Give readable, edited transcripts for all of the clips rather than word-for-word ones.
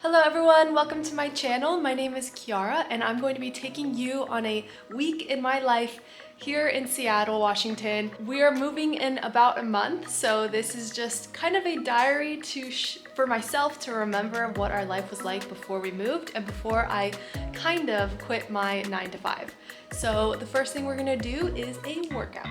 Hello everyone, welcome to my channel. My name is Kiara and I'm going to be taking you on a week in my life here in Seattle, Washington. We are moving in about a month, so this is just kind of a diary for myself to remember what our life was like before we moved and before I kind of quit my 9 to 5. So the first thing we're gonna do is a workout.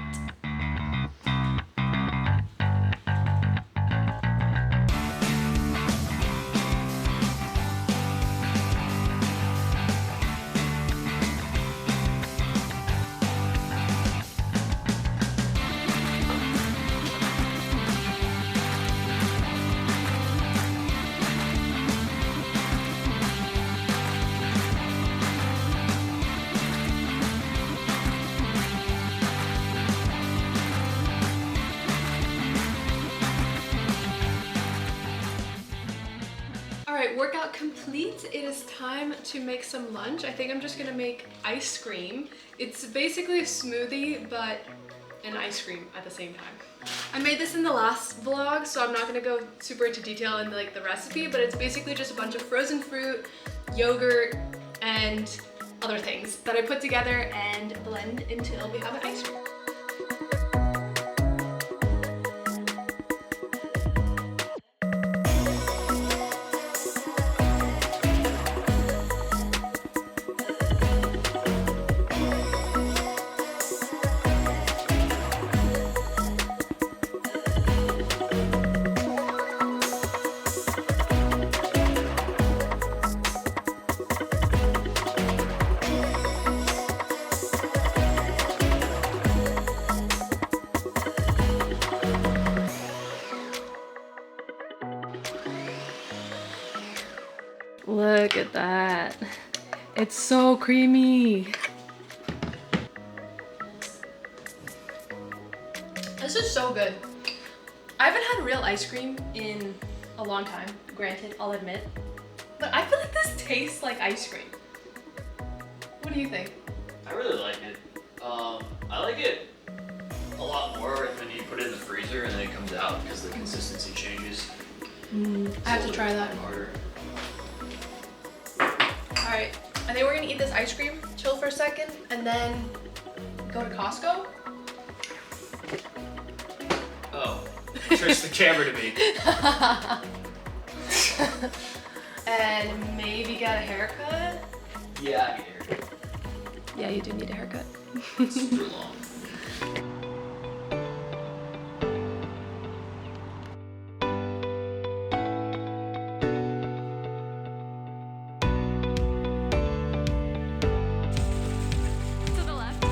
Alright, workout complete. It is time to make some lunch. I think I'm just gonna make ice cream. It's basically a smoothie, but an ice cream at the same time. I made this in the last vlog, so I'm not gonna go super into detail in the recipe, but it's basically just a bunch of frozen fruit, yogurt, and other things that I put together and blend until we have an ice cream. Look at that. It's so creamy. This is so good. I haven't had real ice cream in a long time, granted, I'll admit. But I feel like this tastes like ice cream. What do you think? I really like it. I like it a lot more when you put it in the freezer and then it comes out because the consistency changes. I have to try that. Harder. Alright, I think we're gonna eat this ice cream, chill for a second, and then go to Costco. Oh, switch the camera to me. And maybe get a haircut. Yeah, I get here. Yeah, you do need a haircut. Super long. To the left.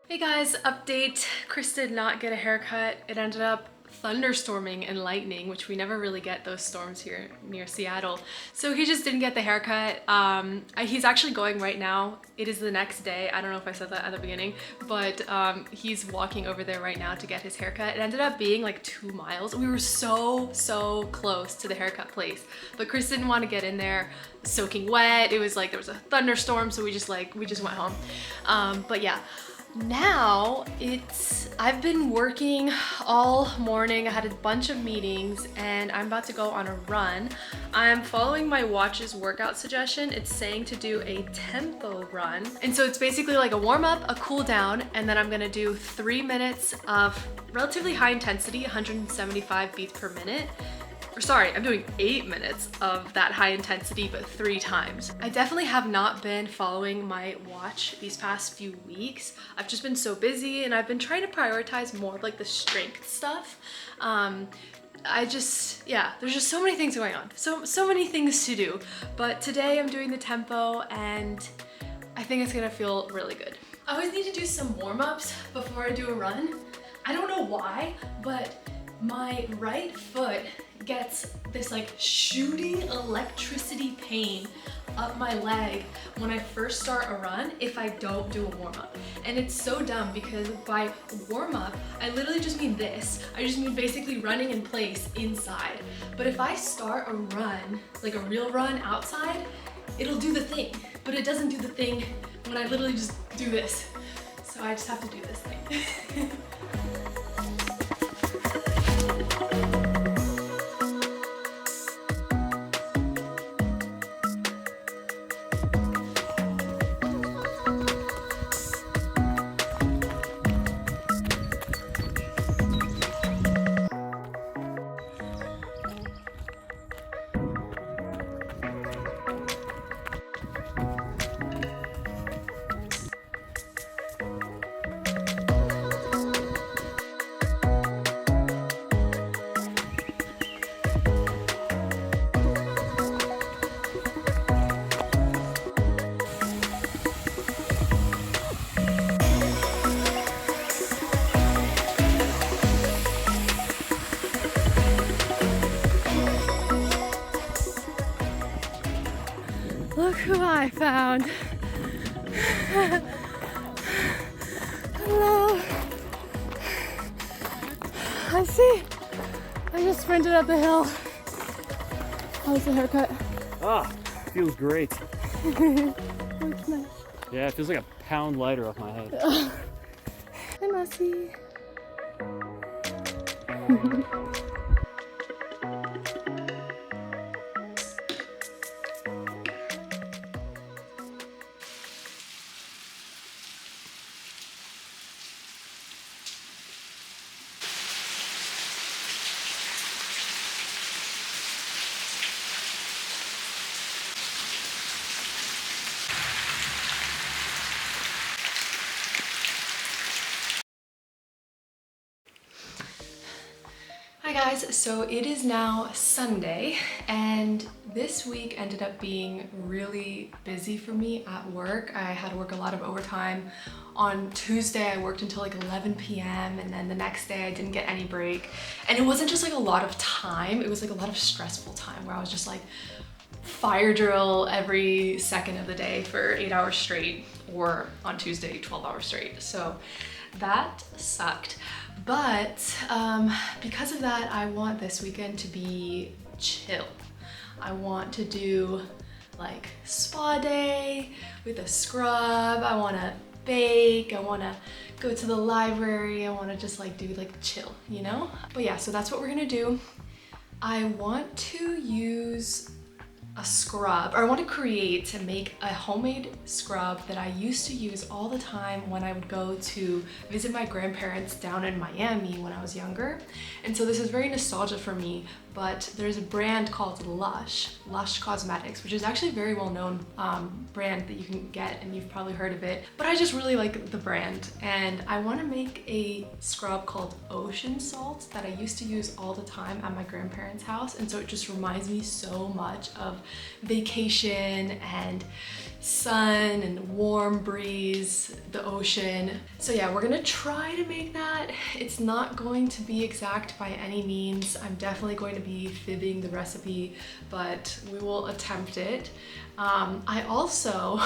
Hey guys, update. Chris did not get a haircut. It ended up thunderstorming and lightning, which we never really get those storms here near Seattle. So he just didn't get the haircut. He's actually going right now. It is the next day. I don't know if I said that at the beginning, but he's walking over there right now to get his haircut. It ended up being like 2 miles. We were so close to the haircut place, but Chris didn't want to get in there soaking wet. It was like there was a thunderstorm, so we just went home. But yeah. Now I've been working all morning. I had a bunch of meetings and I'm about to go on a run. I'm following my watch's workout suggestion. It's saying to do a tempo run. And so it's basically like a warm up, a cool down, and then I'm gonna do 3 minutes of relatively high intensity, 175 beats per minute. Or sorry, I'm doing 8 minutes of that high intensity, but 3 times. I definitely have not been following my watch these past few weeks. I've just been so busy and I've been trying to prioritize more of like the strength stuff. There's just so many things going on. So many things to do. But today I'm doing the tempo and I think it's gonna feel really good. I always need to do some warm-ups before I do a run. I don't know why, but my right foot gets this like shooting electricity pain up my leg when I first start a run if I don't do a warm-up. And it's so dumb because by warm-up, I literally just mean this. I just mean basically running in place inside. But if I start a run, like a real run outside, it'll do the thing. But it doesn't do the thing when I literally just do this. So I just have to do this thing. Look who I found. Hello. I see. I just sprinted up the hill. How's the haircut? Ah, feels great. Looks nice. Yeah, it feels like a pound lighter off my head. Hi, Mossy. Hi guys, so it is now Sunday and this week ended up being really busy for me at work. I had to work a lot of overtime. On Tuesday I worked until like 11 p.m. and then the next day I didn't get any break. And it wasn't just like a lot of time, it was like a lot of stressful time where I was just like fire drill every second of the day for 8 hours straight, or on Tuesday 12 hours straight. So that sucked. But because of that, I want this weekend to be chill. I want to do like spa day with a scrub. I want to bake. I want to go to the library. I want to just like do like chill, you know? But yeah, so that's what we're gonna do. I want to use a scrub, or I want to make a homemade scrub that I used to use all the time when I would go to visit my grandparents down in Miami when I was younger. And so this is very nostalgic for me, but there's a brand called Lush Cosmetics, which is actually a very well-known brand that you can get, and you've probably heard of it. But I just really like the brand, and I want to make a scrub called Ocean Salt that I used to use all the time at my grandparents' house, and so it just reminds me so much of vacation and sun and warm breeze, the ocean. So yeah, we're gonna try to make that. It's not going to be exact by any means. I'm definitely going to be fibbing the recipe, but we will attempt it. I also,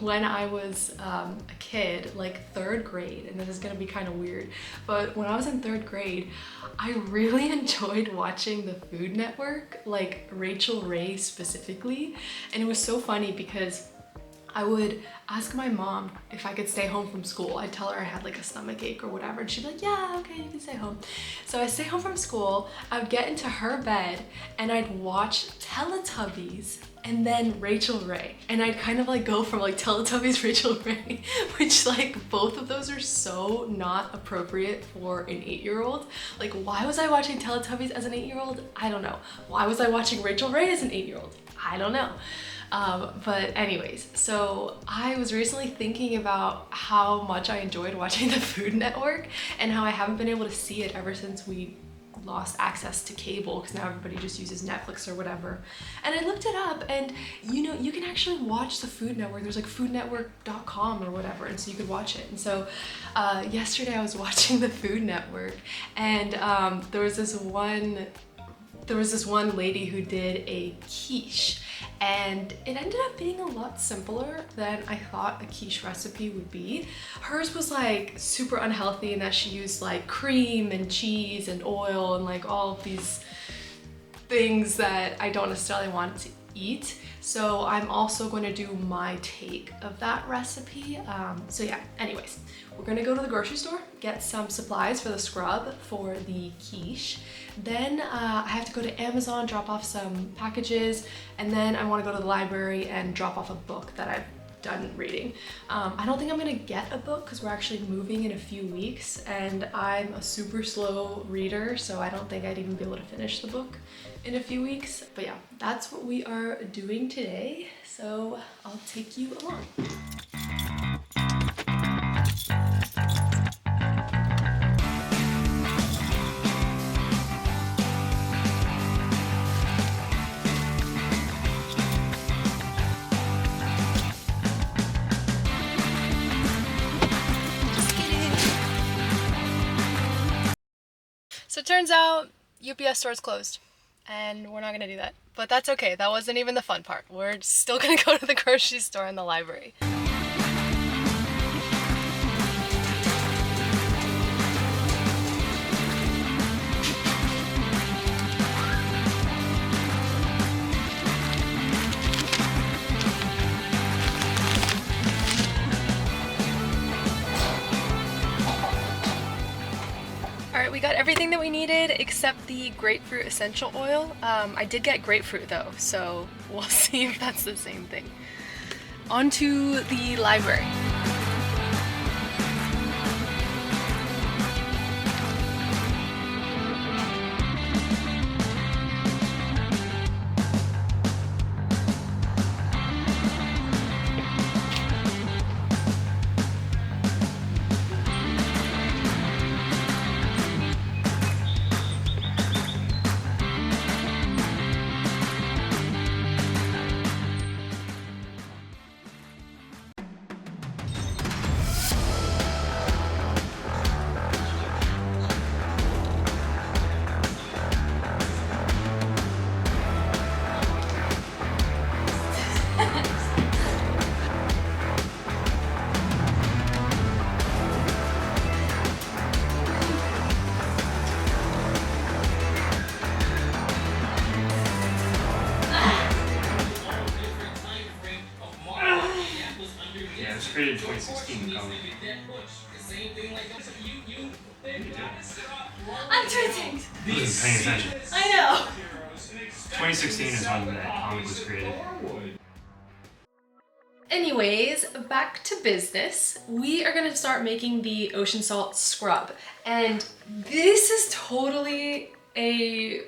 when I was a kid, like 3rd grade, and this is gonna be kind of weird, but when I was in 3rd grade, I really enjoyed watching the Food Network, like Rachel Ray specifically. And it was so funny because I would ask my mom if I could stay home from school. I'd tell her I had like a stomach ache or whatever, and she'd be like, yeah, okay, you can stay home. So I'd stay home from school, I would get into her bed, and I'd watch Teletubbies and then Rachel Ray. And I'd kind of like go from like Teletubbies, Rachel Ray, which like both of those are so not appropriate for an 8-year-old. Like, why was I watching Teletubbies as an 8-year-old? I don't know. Why was I watching Rachel Ray as an 8-year-old? I don't know. But anyways, so I was recently thinking about how much I enjoyed watching the Food Network and how I haven't been able to see it ever since we lost access to cable, because now everybody just uses Netflix or whatever. And I looked it up, and you know, you can actually watch the Food Network. There's like foodnetwork.com or whatever, and so you could watch it. And so yesterday I was watching the Food Network, and there was this one lady who did a quiche, and it ended up being a lot simpler than I thought a quiche recipe would be. Hers was like super unhealthy in that she used like cream and cheese and oil and like all of these things that I don't necessarily want to eat. So I'm also going to do my take of that recipe. So yeah, anyways, we're gonna go to the grocery store, get some supplies for the scrub for the quiche. Then I have to go to Amazon, drop off some packages, and then I wanna go to the library and drop off a book that I've done reading. I don't think I'm gonna get a book because we're actually moving in a few weeks, and I'm a super slow reader, so I don't think I'd even be able to finish the book in a few weeks. But yeah, that's what we are doing today, so I'll take you along. So it turns out UPS store's closed, and we're not gonna do that. But that's okay, that wasn't even the fun part. We're still gonna go to the grocery store and the library. Alright, we got everything that we needed except the grapefruit essential oil. I did get grapefruit though, so we'll see if that's the same thing. On to the library. Created in 2016. I'm trying to. I wasn't paying attention. I know. 2016 is when that comic was created. Anyways, back to business. We are gonna start making the ocean salt scrub. And this is totally a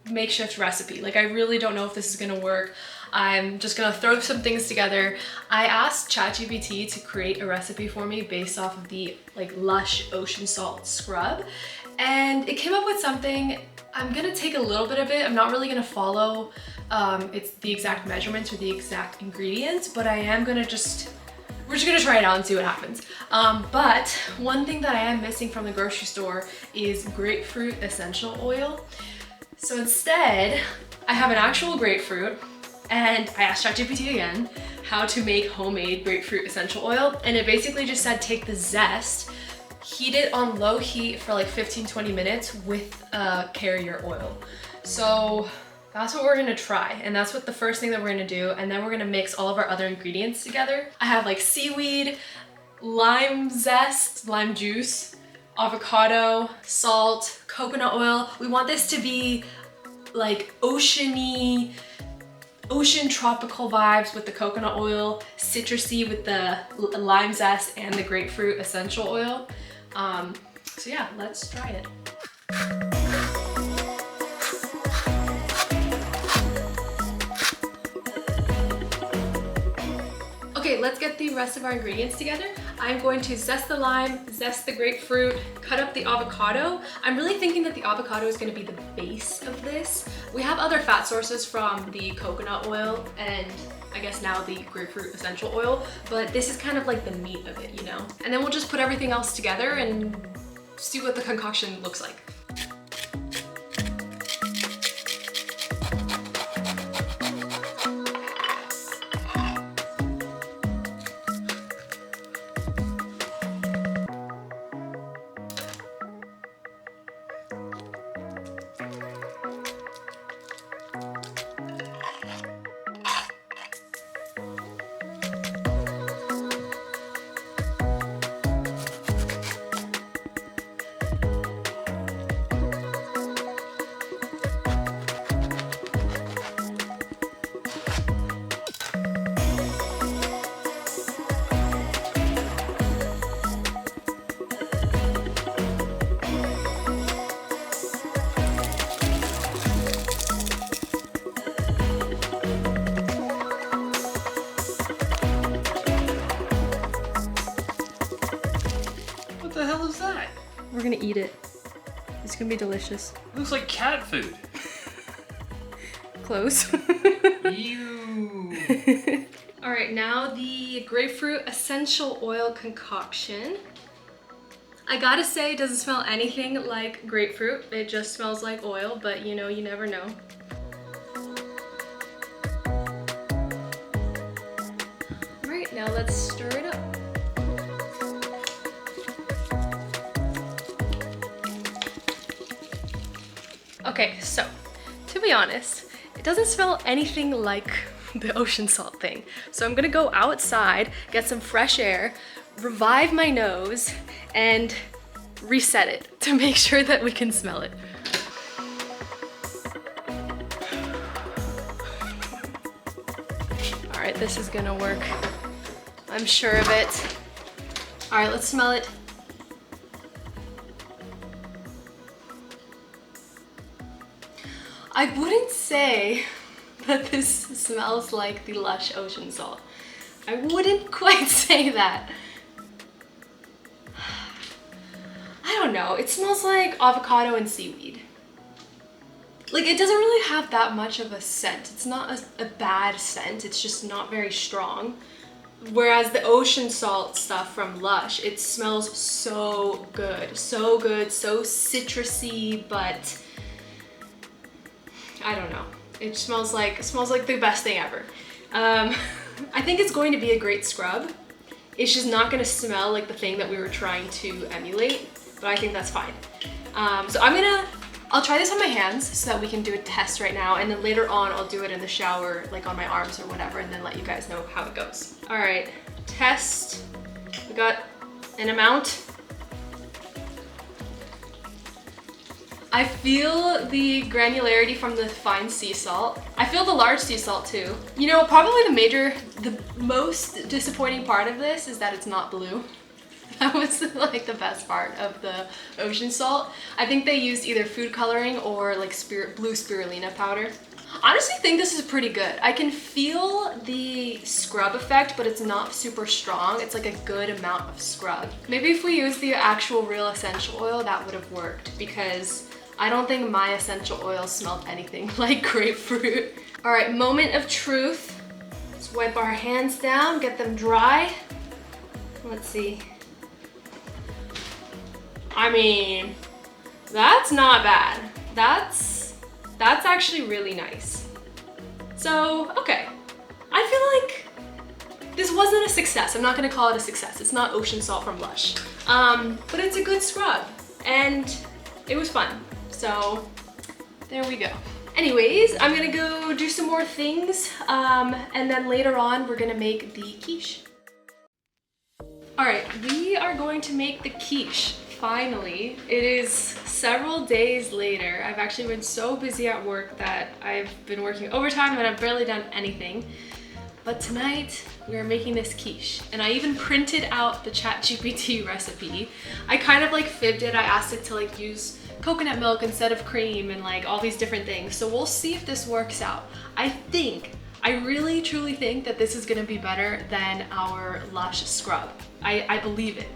makeshift recipe. Like I really don't know if this is gonna work. I'm just gonna throw some things together. I asked ChatGPT to create a recipe for me based off of the like Lush ocean salt scrub, and it came up with something. I'm gonna take a little bit of it. I'm not really gonna follow it's the exact measurements or the exact ingredients, but I am gonna we're just gonna try it out and see what happens. But one thing that I am missing from the grocery store is grapefruit essential oil. So instead, I have an actual grapefruit, and I asked ChatGPT again how to make homemade grapefruit essential oil, and it basically just said take the zest, heat it on low heat for like 15-20 minutes with carrier oil. So that's what we're gonna try, and that's what the first thing that we're gonna do, and then we're gonna mix all of our other ingredients together. I have like seaweed, lime zest, lime juice, avocado, salt, coconut oil. We want this to be like ocean tropical vibes with the coconut oil, citrusy with the lime zest and the grapefruit essential oil. So yeah, let's try it. Okay, let's get the rest of our ingredients together. I'm going to zest the lime, zest the grapefruit, cut up the avocado. I'm really thinking that the avocado is going to be the base of this. We have other fat sources from the coconut oil and I guess now the grapefruit essential oil, but this is kind of like the meat of it, you know? And then we'll just put everything else together and see what the concoction looks like. What the hell is that? We're gonna eat it. It's gonna be delicious. Looks like cat food. Close. Ew. All right, now the grapefruit essential oil concoction. I gotta say, it doesn't smell anything like grapefruit. It just smells like oil, but you know, you never know. All right, now let's stir it up. Okay, so to be honest, it doesn't smell anything like the ocean salt thing. So I'm gonna go outside, get some fresh air, revive my nose, and reset it to make sure that we can smell it. All right, this is gonna work. I'm sure of it. All right, let's smell it. I wouldn't say that this smells like the Lush ocean salt. I wouldn't quite say that. I don't know, it smells like avocado and seaweed. Like, it doesn't really have that much of a scent. It's not a bad scent, it's just not very strong. Whereas the ocean salt stuff from Lush, it smells so good, so citrusy, but I don't know. It smells like the best thing ever. I think it's going to be a great scrub. It's just not gonna smell like the thing that we were trying to emulate, but I think that's fine. So I'll try this on my hands so that we can do a test right now, and then later on I'll do it in the shower, like on my arms or whatever, and then let you guys know how it goes. All right, test. We got an amount. I feel the granularity from the fine sea salt. I feel the large sea salt too. You know, probably the most disappointing part of this is that it's not blue. That was like the best part of the ocean salt. I think they used either food coloring or like blue spirulina powder. Honestly, I think this is pretty good. I can feel the scrub effect, but it's not super strong. It's like a good amount of scrub. Maybe if we use the actual real essential oil, that would have worked, because I don't think my essential oil smelled anything like grapefruit. All right, moment of truth. Let's wipe our hands down, get them dry. Let's see. I mean, that's not bad. That's actually really nice. So, okay. I feel like this wasn't a success. I'm not gonna call it a success. It's not ocean salt from Lush. But it's a good scrub and it was fun. So there we go. Anyways, I'm gonna go do some more things and then later on we're gonna make the quiche. All right, we are going to make the quiche. Finally, it is several days later. I've actually been so busy at work that I've been working overtime and I've barely done anything. But tonight we are making this quiche, and I even printed out the ChatGPT recipe. I kind of like fibbed it. I asked it to like use coconut milk instead of cream and like all these different things. So we'll see if this works out. I really truly think that this is gonna be better than our Lush scrub. I believe it.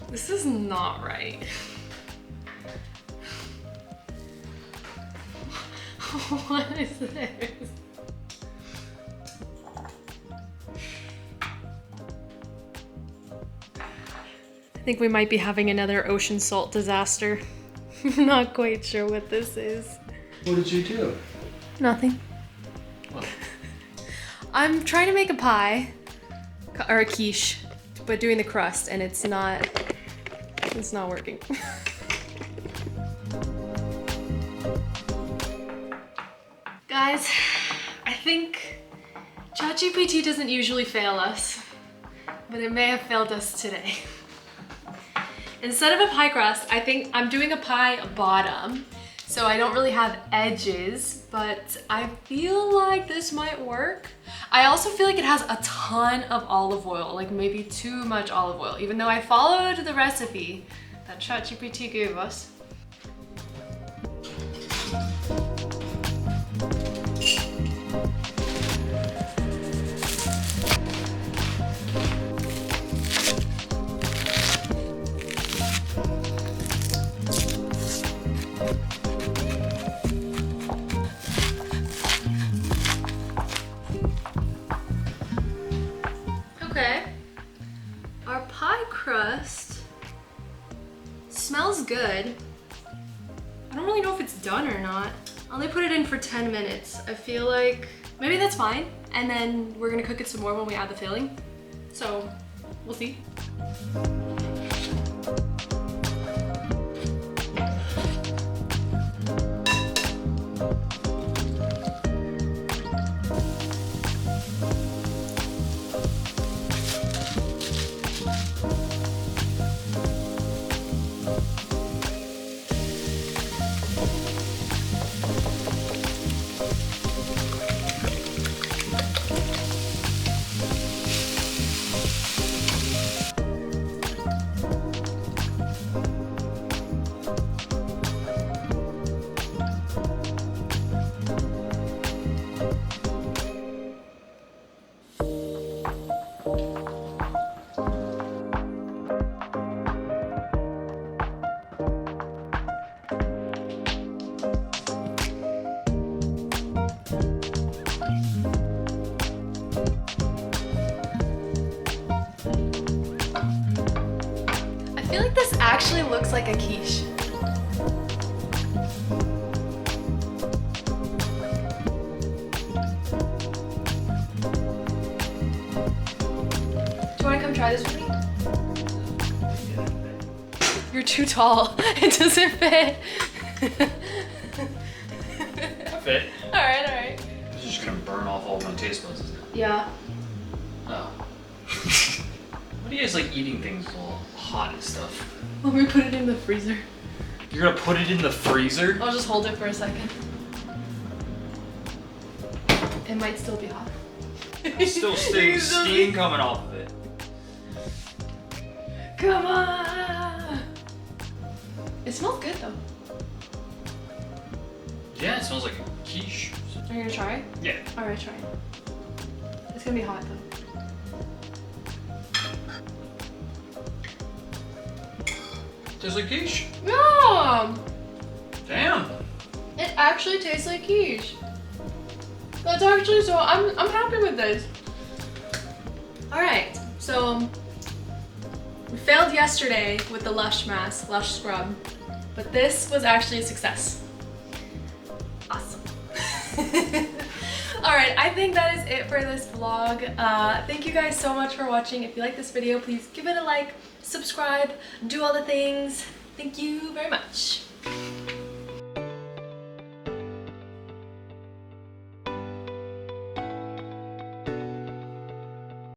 This is not right. What is this? I think we might be having another ocean salt disaster. I'm not quite sure what this is. What did you do? Nothing. What? I'm trying to make a pie, or a quiche, but doing the crust, and it's not working. Guys, I think ChatGPT doesn't usually fail us, but it may have failed us today. Instead of a pie crust, I think I'm doing a pie bottom, so I don't really have edges, but I feel like this might work. I also feel like it has a ton of olive oil, like maybe too much olive oil, even though I followed the recipe that ChatGPT gave us. Okay, our pie crust smells good. I don't really know if it's done or not. I only put it in for 10 minutes. I feel like maybe that's fine. And then we're gonna cook it some more when we add the filling. So we'll see. I feel like this actually looks like a quiche. try this with me? You're too tall. It doesn't fit. Fit. Alright, alright. This is just gonna burn off all my taste buds, isn't it? Yeah. Oh. What do you guys like eating things all hot and stuff? Let me put it in the freezer. You're gonna put it in the freezer? I'll just hold it for a second. It might still be hot. There's still steam coming off of it. Come on! It smells good though. Yeah, it smells like a quiche. Are you gonna try it? Yeah. Alright, try it. It's gonna be hot though. Tastes like quiche. Yeah! Damn. It actually tastes like quiche. That's actually so, I'm happy with this. Alright, so we failed yesterday with the Lush mask, Lush scrub, but this was actually a success. Awesome. Alright, I think that is it for this vlog. Thank you guys so much for watching. If you like this video, please give it a like, subscribe, do all the things. Thank you very much.